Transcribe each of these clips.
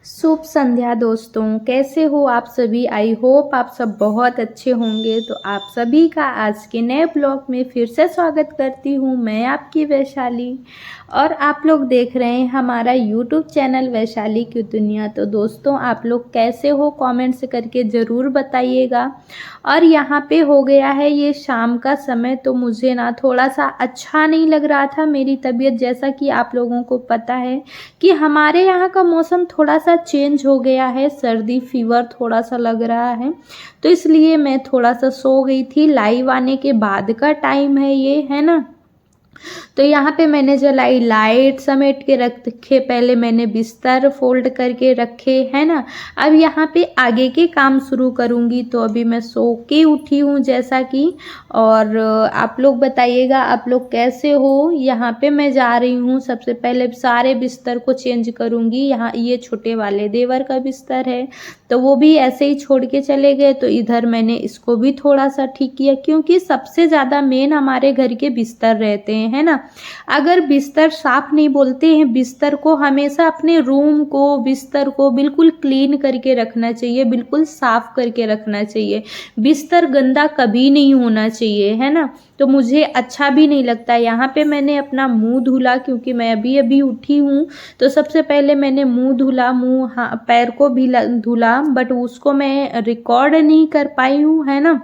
शुभ संध्या दोस्तों, कैसे हो आप सभी। आई होप आप सब बहुत अच्छे होंगे। तो आप सभी का आज के नए ब्लॉग में फिर से स्वागत करती हूँ। मैं आपकी वैशाली और आप लोग देख रहे हैं हमारा यूट्यूब चैनल वैशाली की दुनिया। तो दोस्तों आप लोग कैसे हो कमेंट्स करके ज़रूर बताइएगा। और यहाँ पे हो गया है ये शाम का समय, तो मुझे ना थोड़ा सा अच्छा नहीं लग रहा था मेरी तबीयत। जैसा कि आप लोगों को पता है कि हमारे यहाँ का मौसम थोड़ा सा चेंज हो गया है, सर्दी फीवर थोड़ा सा लग रहा है, तो इसलिए मैं थोड़ा सा सो गई थी। लाइव आने के बाद का टाइम है ये, है ना। तो यहाँ पे मैंने जलाई लाइट समेट के रखे, पहले मैंने बिस्तर फोल्ड करके रखे, है ना। अब यहाँ पे आगे के काम शुरू करूँगी। तो अभी मैं सो के उठी हूँ जैसा कि, और आप लोग बताइएगा आप लोग कैसे हो। यहाँ पे मैं जा रही हूँ, सबसे पहले सारे बिस्तर को चेंज करूँगी। यहाँ ये छोटे वाले देवर का बिस्तर है, तो वो भी ऐसे ही छोड़ के चले गए, तो इधर मैंने इसको भी थोड़ा सा ठीक किया, क्योंकि सबसे ज़्यादा मेन हमारे घर के बिस्तर रहते हैं, है ना। अगर बिस्तर साफ नहीं, बोलते हैं बिस्तर को हमेशा अपने रूम को, बिस्तर को बिल्कुल क्लीन करके रखना चाहिए, बिल्कुल साफ करके रखना चाहिए। बिस्तर गंदा कभी नहीं होना चाहिए, है ना। तो मुझे अच्छा भी नहीं लगता। यहाँ पे मैंने अपना मुंह धुला, क्योंकि मैं अभी अभी उठी हूँ। तो सबसे पहले मैंने मुंह धुला, मुंह पैर को भी धुला, बट उसको मैं रिकॉर्ड नहीं कर पाई हूँ, है ना।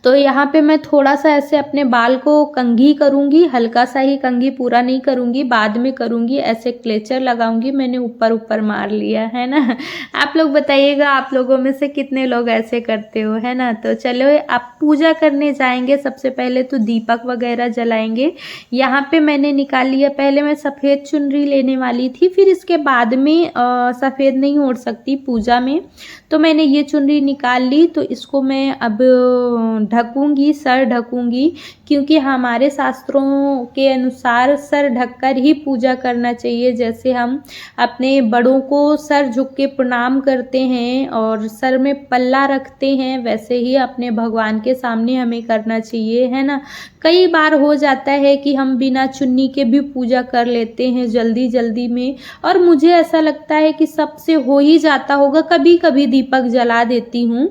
तो यहाँ पे मैं थोड़ा सा ऐसे अपने बाल को कंघी करूँगी, हल्का सा ही कंघी, पूरा नहीं करूँगी, बाद में करूँगी। ऐसे क्लेचर लगाऊंगी, मैंने ऊपर ऊपर मार लिया, है ना। आप लोग बताइएगा आप लोगों में से कितने लोग ऐसे करते हो, है ना। तो चलो आप पूजा करने जाएंगे। सबसे पहले तो दीपक वगैरह जलाएंगे। यहाँ पे मैंने निकाल लिया, पहले मैं सफ़ेद चुनरी लेने वाली थी, फिर इसके बाद में सफ़ेद नहीं ओढ़ सकती पूजा में, तो मैंने ये चुनरी निकाल ली। तो इसको मैं अब ढकूंगी, सर ढकूंगी, क्योंकि हमारे शास्त्रों के अनुसार सर ढककर ही पूजा करना चाहिए। जैसे हम अपने बड़ों को सर झुक के प्रणाम करते हैं और सर में पल्ला रखते हैं, वैसे ही अपने भगवान के सामने हमें करना चाहिए, है ना। कई बार हो जाता है कि हम बिना चुन्नी के भी पूजा कर लेते हैं जल्दी जल्दी में, और मुझे ऐसा लगता है कि सबसे हो ही जाता होगा। कभी कभी दीपक जला देती हूँ,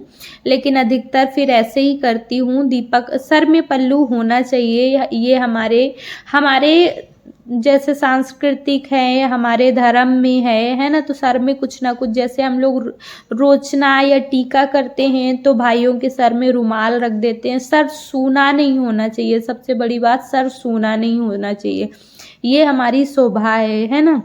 लेकिन अधिकतर फिर ऐसे ही करती हूँ। दीपक सर में पल्लू होना चाहिए, ये हमारे हमारे जैसे सांस्कृतिक है, हमारे धर्म में है ना। तो सर में कुछ ना कुछ, जैसे हम लोग रोचना या टीका करते हैं, तो भाइयों के सर में रुमाल रख देते हैं। सर सूना नहीं होना चाहिए, सबसे बड़ी बात, सर सूना नहीं होना चाहिए, ये हमारी शोभा है ना।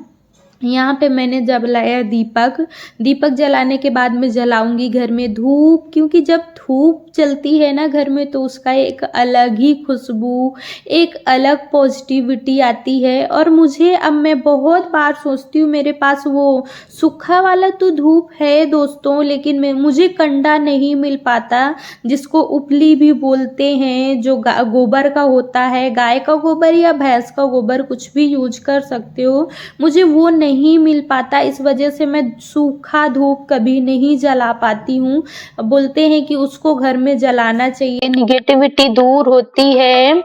यहाँ पे मैंने जब लाया दीपक जलाने के बाद में जलाऊंगी घर में धूप, क्योंकि जब धूप जलती है ना घर में, तो उसका एक अलग ही खुशबू, एक अलग पॉजिटिविटी आती है। और मुझे, अब मैं बहुत बार सोचती हूँ, मेरे पास वो सूखा वाला तो धूप है दोस्तों, लेकिन मुझे कंडा नहीं मिल पाता, जिसको उपली भी बोलते हैं, जो गोबर का होता है, गाय का गोबर या भैंस का गोबर, कुछ भी यूज कर सकते हो, मुझे वो नहीं मिल पाता। इस वजह से मैं सूखा धूप कभी नहीं जला पाती हूँ। बोलते हैं कि उसको घर में जलाना चाहिए, निगेटिविटी दूर होती है,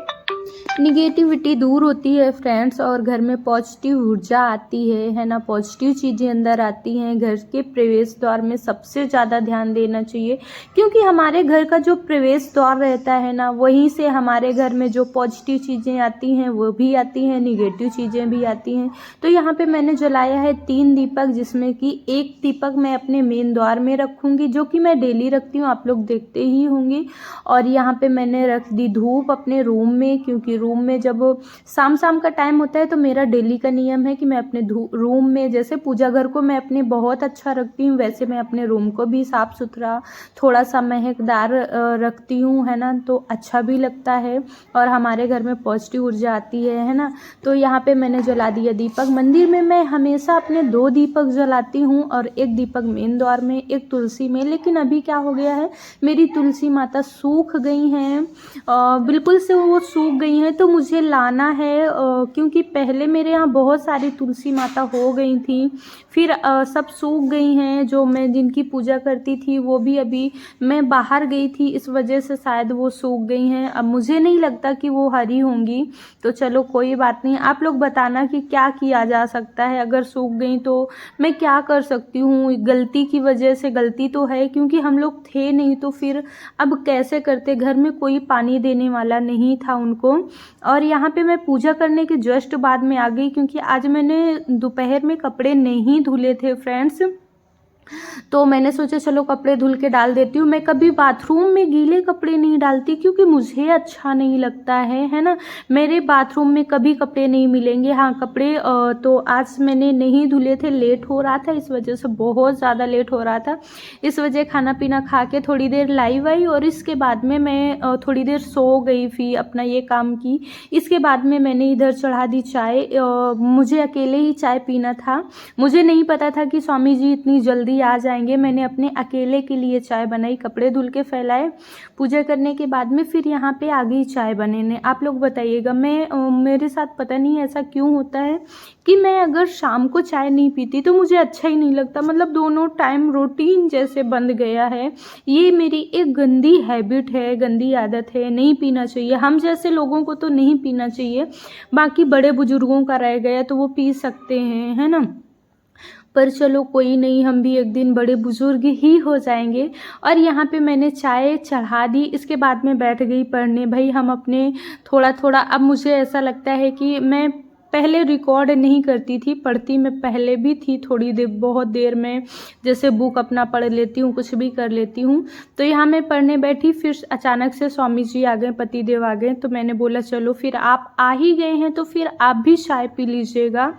निगेटिविटी दूर होती है फ्रेंड्स, और घर में पॉजिटिव ऊर्जा आती है ना। पॉजिटिव चीज़ें अंदर आती हैं। घर के प्रवेश द्वार में सबसे ज़्यादा ध्यान देना चाहिए, क्योंकि हमारे घर का जो प्रवेश द्वार रहता है ना, वहीं से हमारे घर में जो पॉजिटिव चीज़ें आती हैं वो भी आती हैं, निगेटिव चीज़ें भी आती हैं। तो यहाँ पे मैंने जलाया है 3 दीपक, जिसमें कि एक दीपक मैं अपने मेन द्वार में रखूँगी, जो कि मैं डेली रखती हूँ, आप लोग देखते ही होंगे। और यहाँ पे मैंने रख दी धूप अपने रूम में, क्योंकि रूम में जब शाम का टाइम होता है, तो मेरा डेली का नियम है कि मैं अपने रूम में, जैसे पूजा घर को मैं अपने बहुत अच्छा रखती हूँ, वैसे मैं अपने रूम को भी साफ सुथरा, थोड़ा सा महकदार रखती हूँ, है ना। तो अच्छा भी लगता है और हमारे घर में पॉजिटिव ऊर्जा आती है ना। तो यहाँ पे मैंने जला दिया दीपक। मंदिर में मैं हमेशा अपने 2 दीपक जलाती हूँ, और एक दीपक मेन द्वार में, एक तुलसी में। लेकिन अभी क्या हो गया है, मेरी तुलसी माता सूख गई हैं, बिल्कुल से वो सूख गई हैं, पहले तो मुझे लाना है क्योंकि पहले मेरे यहाँ बहुत सारी तुलसी माता हो गई थी, फिर सब सूख गई हैं। जो मैं जिनकी पूजा करती थी वो भी अभी मैं बाहर गई थी, इस वजह से शायद वो सूख गई हैं। अब मुझे नहीं लगता कि वो हरी होंगी, तो चलो कोई बात नहीं। आप लोग बताना कि क्या किया जा सकता है, अगर सूख गई तो मैं क्या कर सकती हूँ। गलती की वजह से, गलती तो है क्योंकि हम लोग थे नहीं, तो फिर अब कैसे करते, घर में कोई पानी देने वाला नहीं था उनको। और यहाँ पे मैं पूजा करने के जस्ट बाद में आ गई क्योंकि आज मैंने दोपहर में कपड़े नहीं धुले थे फ्रेंड्स, तो मैंने सोचा चलो कपड़े धुल के डाल देती हूँ। मैं कभी बाथरूम में गीले कपड़े नहीं डालती क्योंकि मुझे अच्छा नहीं लगता है ना। मेरे बाथरूम में कभी कपड़े नहीं मिलेंगे। हाँ, कपड़े तो आज मैंने नहीं धुले थे, लेट हो रहा था, इस वजह से बहुत ज़्यादा लेट हो रहा था। इस वजह खाना पीना खा के थोड़ी देर लाइव आई और इसके बाद में मैं थोड़ी देर सो गई थी, अपना ये काम की। इसके बाद में मैंने इधर चढ़ा दी चाय। मुझे अकेले ही चाय पीना था, मुझे नहीं पता था कि स्वामी जी इतनी जल्दी आ जाएंगे। मैंने अपने अकेले के लिए चाय बनाई, कपड़े धुल के फैलाए, पूजा करने के बाद में फिर यहाँ पे आ गई चाय बनाने। आप लोग बताइएगा, मेरे साथ पता नहीं ऐसा क्यों होता है कि मैं अगर शाम को चाय नहीं पीती तो मुझे अच्छा ही नहीं लगता। मतलब दोनों टाइम रूटीन जैसे बन गया है। ये मेरी एक गंदी हैबिट है, गंदी आदत है, नहीं पीना चाहिए। हम जैसे लोगों को तो नहीं पीना चाहिए, बाकी बड़े बुजुर्गों का रह गया तो वो पी सकते हैं, है ना। पर चलो कोई नहीं, हम भी एक दिन बड़े बुजुर्ग ही हो जाएंगे। और यहाँ पे मैंने चाय चढ़ा दी, इसके बाद में बैठ गई पढ़ने। भाई हम अपने थोड़ा थोड़ा, अब मुझे ऐसा लगता है कि मैं पहले रिकॉर्ड नहीं करती थी, पढ़ती मैं पहले भी थी थोड़ी देर, बहुत देर में जैसे बुक अपना पढ़ लेती हूँ, कुछ भी कर लेती हूँ। तो यहाँ मैं पढ़ने बैठी, फिर अचानक से स्वामी जी आ गए, पतिदेव आ गए, तो मैंने बोला चलो फिर आप आ ही गए हैं तो फिर आप भी चाय पी लीजिएगा,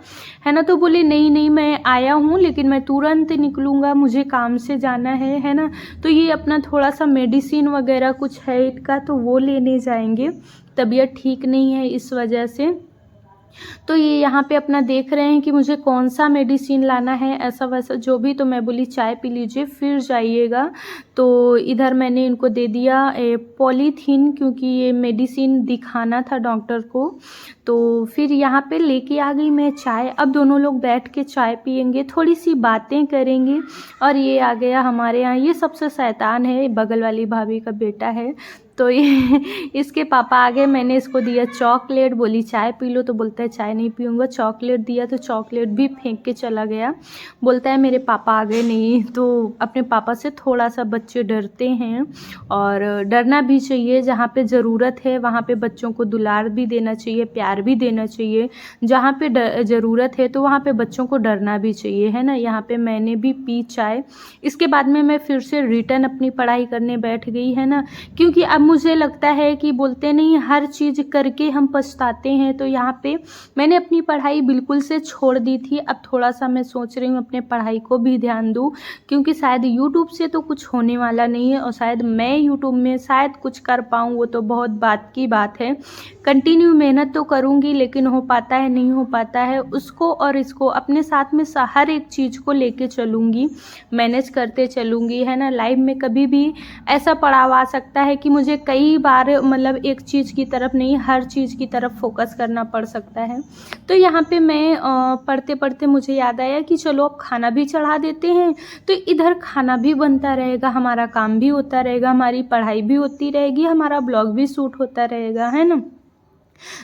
है ना। तो बोले नहीं नहीं, मैं आया हूँ लेकिन मैं तुरंत निकलूँगा, मुझे काम से जाना है ना। तो ये अपना थोड़ा सा मेडिसिन वगैरह कुछ है इनका, तो वो लेने जाएंगे, तबीयत ठीक नहीं है इस वजह से। तो ये यहाँ पे अपना देख रहे हैं कि मुझे कौन सा मेडिसिन लाना है, ऐसा वैसा जो भी। तो मैं बोली चाय पी लीजिए फिर जाइएगा। तो इधर मैंने इनको दे दिया पॉलीथीन, क्योंकि ये मेडिसिन दिखाना था डॉक्टर को। तो फिर यहाँ पे लेके आ गई मैं चाय। अब दोनों लोग बैठ के चाय पियेंगे, थोड़ी सी बातें करेंगे। और ये आ गया हमारे यहाँ, ये सबसे शैतान है, बगल वाली भाभी का बेटा है। तो ये इसके पापा आ गए, मैंने इसको दिया चॉकलेट, बोली चाय पी लो, तो बोलता है चाय नहीं पीऊँगा। चॉकलेट दिया तो चॉकलेट भी फेंक के चला गया, बोलता है मेरे पापा आ गए नहीं। तो अपने पापा से थोड़ा सा बच्चे डरते हैं, और डरना भी चाहिए। जहाँ पे ज़रूरत है वहाँ पे बच्चों को दुलार भी देना चाहिए, प्यार भी देना चाहिए। जहाँ पे ज़रूरत है तो वहाँ पे बच्चों को डरना भी चाहिए, है ना। यहाँ पे मैंने भी पी चाय। इसके बाद में मैं फिर से रिटर्न अपनी पढ़ाई करने बैठ गई, है ना। क्योंकि अब मुझे लगता है कि बोलते नहीं, हर चीज़ करके हम पछताते हैं। तो यहाँ पे मैंने अपनी पढ़ाई बिल्कुल से छोड़ दी थी। अब थोड़ा सा मैं सोच रही हूँ अपने पढ़ाई को भी ध्यान दूँ, क्योंकि शायद यूट्यूब से तो कुछ होने वाला नहीं है, और शायद मैं यूट्यूब में शायद कुछ कर पाऊँ, वो तो बहुत बात की बात है। कंटिन्यू मेहनत तो करूँगी, लेकिन हो पाता है नहीं हो पाता है, उसको और इसको अपने साथ में हर एक चीज़ को लेके चलूँगी, मैनेज करते चलूँगी, है ना। लाइफ में कभी भी ऐसा पड़ाव आ सकता है कि मुझे कई बार मतलब एक चीज़ की तरफ नहीं, हर चीज़ की तरफ फोकस करना पड़ सकता है। तो यहाँ पे मैं पढ़ते पढ़ते मुझे याद आया कि चलो अब खाना भी चढ़ा देते हैं, तो इधर खाना भी बनता रहेगा, हमारा काम भी होता रहेगा, हमारी पढ़ाई भी होती रहेगी, हमारा ब्लॉग भी शूट होता रहेगा, है ना।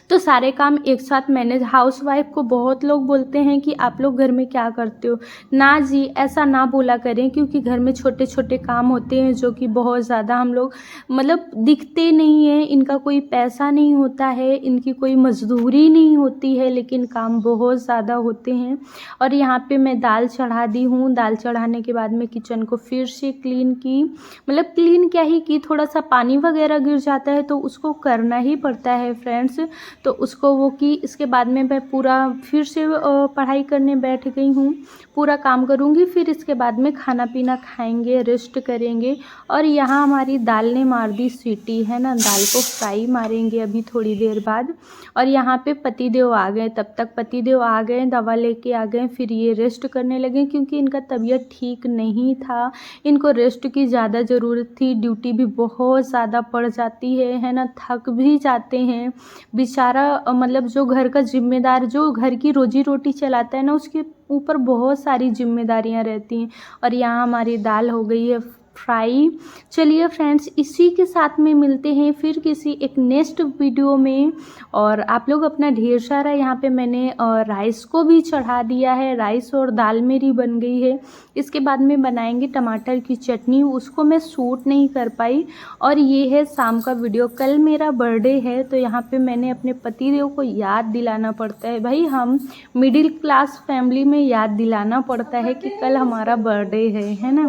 तो सारे काम एक साथ मैनेज। हाउसवाइफ को बहुत लोग बोलते हैं कि आप लोग घर में क्या करते हो। ना जी, ऐसा ना बोला करें, क्योंकि घर में छोटे छोटे काम होते हैं जो कि बहुत ज़्यादा हम लोग मतलब दिखते नहीं हैं, इनका कोई पैसा नहीं होता है, इनकी कोई मजदूरी नहीं होती है, लेकिन काम बहुत ज़्यादा होते हैं। और यहाँ पे मैं दाल चढ़ा दी हूँ। दाल चढ़ाने के बाद में किचन को फिर से क्लीन की, मतलब क्लीन क्या ही की, थोड़ा सा पानी वगैरह गिर जाता है तो उसको करना ही पड़ता है फ्रेंड्स। तो उसको वो की, इसके बाद में मैं पूरा फिर से पढ़ाई करने बैठ गई हूँ, पूरा काम करूँगी। फिर इसके बाद में खाना पीना खाएंगे, रेस्ट करेंगे। और यहाँ हमारी दाल ने मार दी सीटी, है ना। दाल को फ्राई मारेंगे अभी थोड़ी देर बाद। और यहाँ पे पतिदेव आ गए, तब तक पतिदेव आ गए, दवा लेके आ गए, फिर ये रेस्ट करने लगे क्योंकि इनका तबीयत ठीक नहीं था, इनको रेस्ट की ज़्यादा ज़रूरत थी। ड्यूटी भी बहुत ज़्यादा पड़ जाती है ना, थक भी जाते हैं। बेचारा मतलब जो घर का जिम्मेदार, जो घर की रोजी रोटी चलाता है ना, उसके ऊपर बहुत सारी जिम्मेदारियां रहती हैं। और यहाँ हमारी दाल हो गई है फ्राई। चलिए फ्रेंड्स, इसी के साथ में मिलते हैं फिर किसी एक नेक्स्ट वीडियो में। और आप लोग अपना ढेर सारा, यहाँ पे मैंने राइस को भी चढ़ा दिया है, राइस और दाल मेरी बन गई है। इसके बाद में बनाएंगे टमाटर की चटनी, उसको मैं शूट नहीं कर पाई। और ये है शाम का वीडियो। कल मेरा बर्थडे है, तो यहाँ पे मैंने अपने पतिदेव को याद दिलाना पड़ता है, भाई हम मिडिल क्लास फैमिली में याद दिलाना पड़ता है कि कल हमारा बर्थडे है ना।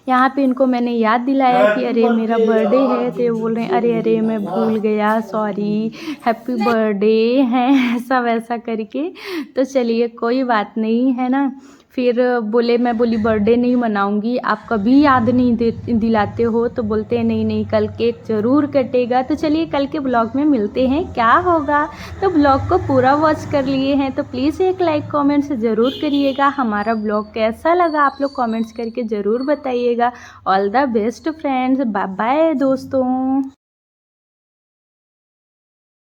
यहाँ पे इनको मैंने याद दिलाया कि अरे मेरा बर्थडे है, तो ये बोल रहे हैं अरे अरे मैं भूल गया, सॉरी, हैप्पी बर्थडे है, ऐसा वैसा करके। तो चलिए कोई बात नहीं, है ना। फिर बोले, मैं बोली बर्थडे नहीं मनाऊंगी, आप कभी याद नहीं दिलाते हो। तो बोलते हैं नहीं नहीं, कल केक ज़रूर कटेगा। तो चलिए कल के ब्लॉग में मिलते हैं, क्या होगा। तो ब्लॉग को पूरा वॉच कर लिए हैं तो प्लीज़ एक लाइक कमेंट से ज़रूर करिएगा। हमारा ब्लॉग कैसा लगा आप लोग कमेंट्स करके ज़रूर बताइएगा। All the best friends, bye bye दोस्तों।